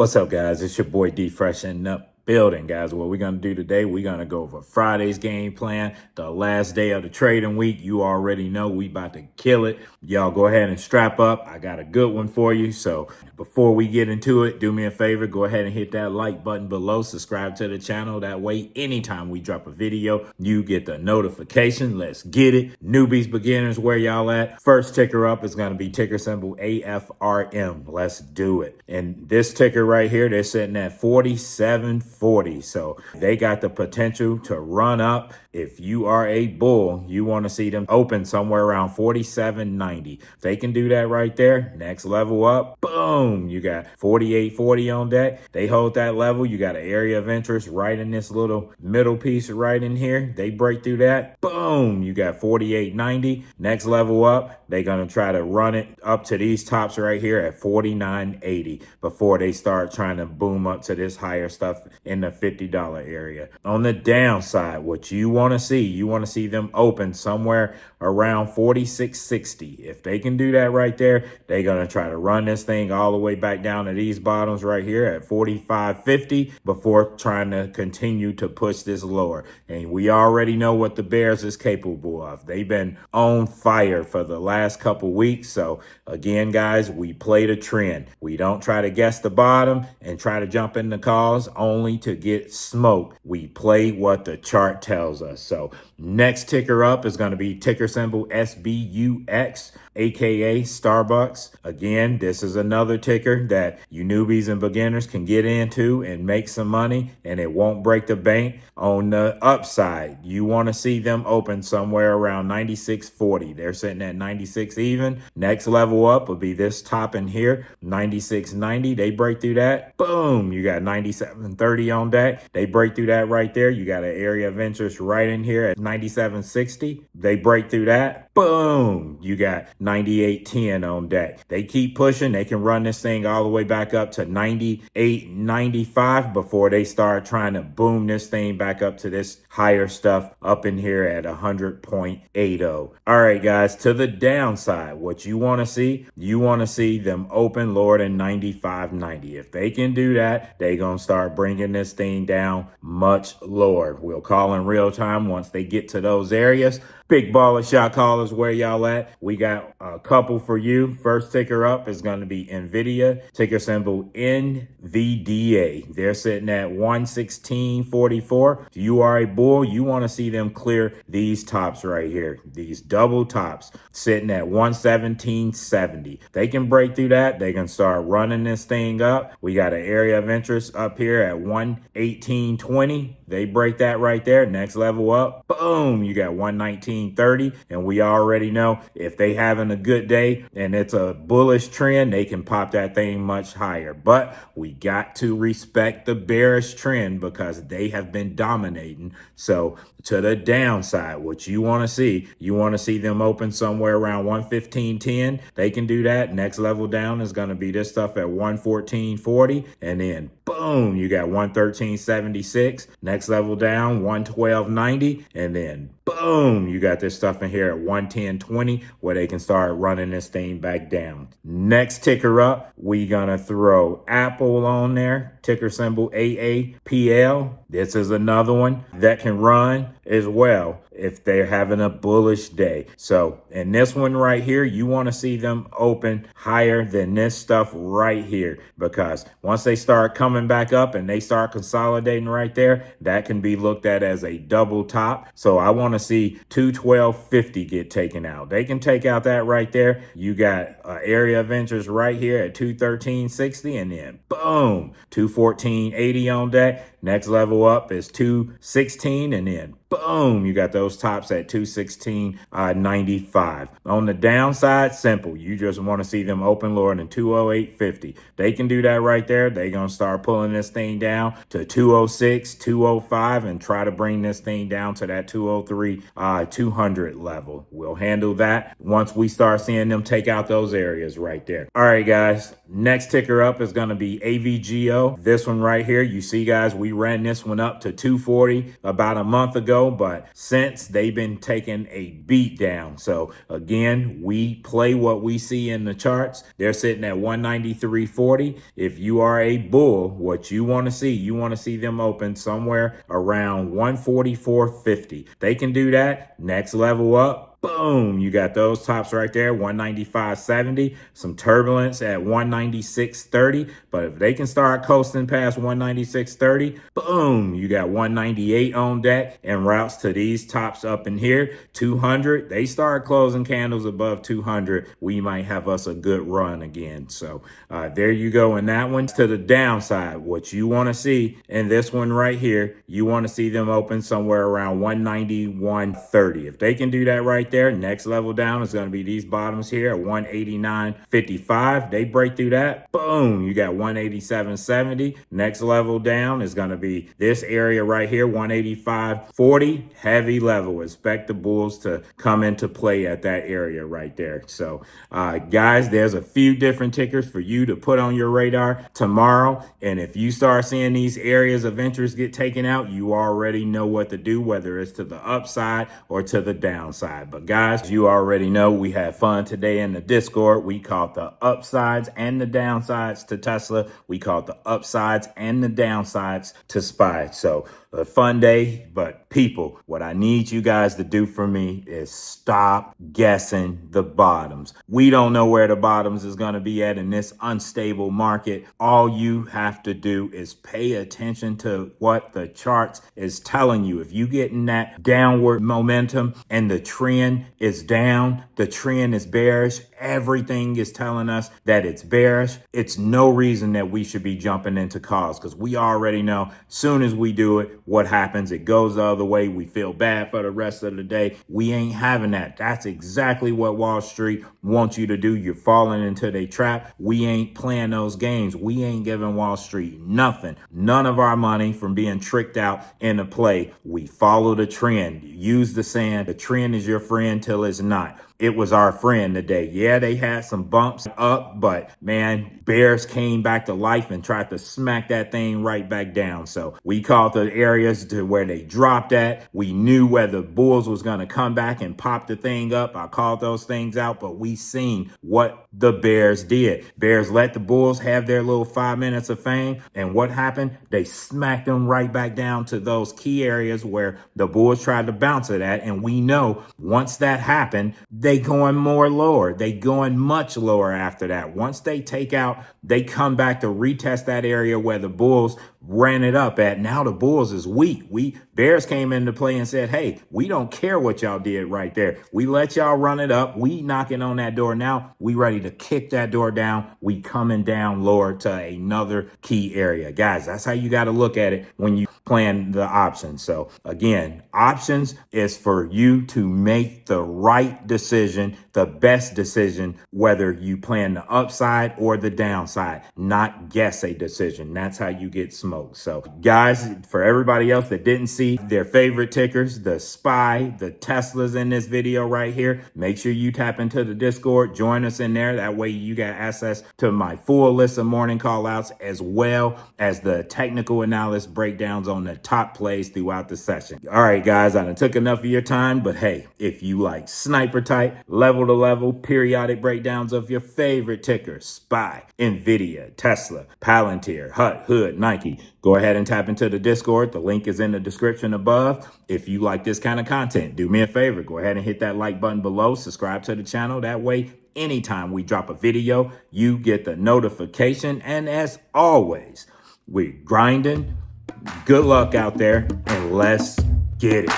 What's up, guys? It's your boy D Fresh in the building, guys. What we're going to do today, we're going to go over Friday's game plan, the last day of the trading week. You already know we about to kill it. Y'all go ahead and strap up. I got a good one for you. So before we get into it, do me a favor, go ahead and hit that like button below, subscribe to the channel. That way, anytime we drop a video, you get the notification. Let's get it. Newbies, beginners, where y'all at? First ticker up is going to be ticker symbol AFRM. Let's do it. And this ticker right here, they're sitting at 47.40. So they got the potential to run up. If you are a bull, you want to see them open somewhere around 47.90. If they can do that right there, next level up, boom, you got 48.40 on deck. They hold that level. You got an area of interest right in this little middle piece right in here. They break through that, boom, you got 48.90. Next level up, they're going to try to run it up to these tops right here at 49.80 before they start trying to boom up to this higher stuff in the $50 area. On the downside, what you want to see them open somewhere around 46.60. If they can do that right there, they're going to try to run this thing all the way back down to these bottoms right here at 45.50 before trying to continue to push this lower. And we already know what the Bears is capable of. They've been on fire for the last couple weeks. So again, guys, we play the trend. We don't try to guess the bottom and try to jump in the calls only to get smoked. We play what the chart tells us. So next ticker up is going to be ticker symbol SBUX, aka Starbucks. Again, this is another ticker that you newbies and beginners can get into and make some money, and it won't break the bank. On the upside, you want to see them open somewhere around 96.40. They're sitting at 96 even. Next level up will be this top in here, 96.90. They break through that, boom, you got 97.30 on deck. They break through that right there. You got an area of interest right in here at 97.60. They break through that, boom, you got 98.10 on deck. They keep pushing. They can run this thing all the way back up to 98.95 before they start trying to boom this thing back up to this higher stuff up in here at 100.80. All right, guys, to the downside, what you want to see them open lower than 95.90. If they can do that, they're going to start bringing this thing down much lower. We'll call in real time once they get to those areas. Big baller shot callers, where y'all at? We got a couple for you. First ticker up is going to be NVIDIA, ticker symbol NVDA. They're sitting at 116.44. If you are a bull, you want to see them clear these tops right here, these double tops sitting at 117.70. They can break through that. They can start running this thing up. We got an area of interest up here at 118.20. They break that right there. Next level up, boom, you got 119.30. And we already know if they having a good day and it's a bullish trend, they can pop that thing much higher. But we got to respect the bearish trend because they have been dominating. So to the downside, what you want to see them open somewhere around 115.10. They can do that. Next level down is going to be this stuff at 114.40. And then boom, you got 113.76. Next level down, 112.90. And then boom, you got this stuff in here at 110.20 where they can start running this thing back down. Next ticker up, we gonna throw Apple on there, ticker symbol AAPL. This is another one that can run as well if they're having a bullish day. So in this one right here, you want to see them open higher than this stuff right here, because once they start coming back up and they start consolidating right there, that can be looked at as a double top. So I want to see 212.50 get taken out. They can take out that right there. You got an area of interest right here at 213.60, and then boom, 214.80 on that. Next level up is 216, and then boom, you got those tops at 216.95. On the downside, simple. You just want to see them open lower than 208.50. They can do that right there. They're going to start pulling this thing down to 206, 205, and try to bring this thing down to that 203, 200 level. We'll handle that once we start seeing them take out those areas right there. All right, guys. Next ticker up is going to be AVGO. This one right here, you see, guys, we ran this one up to 240 about a month ago. low, but since they've been taking a beat down. So again, we play what we see in the charts. They're sitting at 193.40. If you are a bull, what you want to see them open somewhere around 144.50. They can do that. Next level up. Boom, you got those tops right there, 195.70, some turbulence at 196.30, but if they can start coasting past 196.30, boom, you got 198 on deck and routes to these tops up in here, 200. They start closing candles above 200. We might have us a good run again. So there you go. And that one's to the downside. What you want to see in this one right here, you want to see them open somewhere around 191.30. If they can do that right there, next level down is going to be these bottoms here at 189.55. They break through that, boom, you got 187.70. Next level down is going to be this area right here, 185.40. Heavy level. Expect the bulls to come into play at that area right there. So guys, there's a few different tickers for you to put on your radar tomorrow, and if you start seeing these areas of interest get taken out, you already know what to do, whether it's to the upside or to the downside. But guys, you already know we had fun today in the Discord. We called the upsides and the downsides to Tesla. We called the upsides and the downsides to SPY. So a fun day, but people, what I need you guys to do for me is stop guessing the bottoms. We don't know where the bottoms is going to be at in this unstable market. All you have to do is pay attention to what the charts is telling you. If you get in that downward momentum and the trend is down, the trend is bearish, everything is telling us that it's bearish, it's no reason that we should be jumping into calls, because we already know soon as we do it, what happens? It goes the other way. We feel bad for the rest of the day. We ain't having that. That's exactly what Wall Street wants you to do. You're falling into their trap. We ain't playing those games. We ain't giving Wall Street nothing. None of our money from being tricked out into play. We follow the trend. Use the saying, the trend is your friend till it's not. It was our friend today. Yeah, they had some bumps up, but man, bears came back to life and tried to smack that thing right back down. So we called the areas to where they dropped at. We knew where the bulls was going to come back and pop the thing up. I called those things out, but we seen what the bears did. Bears let the bulls have their little 5 minutes of fame. And what happened? They smacked them right back down to those key areas where the bulls tried to bounce it at. And we know once that happened, they going more lower. They going much lower after that. Once they take out, they come back to retest that area where the bulls ran it up at. Now the bulls is weak. Bears came into play and said, hey, we don't care what y'all did right there. We let y'all run it up. We knocking on that door now. We ready to kick that door down. We coming down lower to another key area. Guys, that's how you got to look at it when you plan the options. So again, options is for you to make the right decision, the best decision, whether you plan the upside or the downside, not guess a decision. That's how you get smoked. So guys, for everybody else that didn't see their favorite tickers, the SPY, the Teslas in this video right here, make sure you tap into the Discord, join us in there. That way you got access to my full list of morning call outs, as well as the technical analysis breakdowns on the top plays throughout the session. All right, guys, I done took enough of your time, but hey, if you like sniper type, level to level, periodic breakdowns of your favorite tickers, SPY, NVIDIA, Tesla, Palantir, Hut, Hood, Nike, go ahead and tap into the Discord. The link is in the description above. If you like this kind of content, do me a favor, go ahead and hit that like button below, subscribe to the channel. That way, anytime we drop a video, you get the notification. And as always, we're grinding. Good luck out there, and let's get it.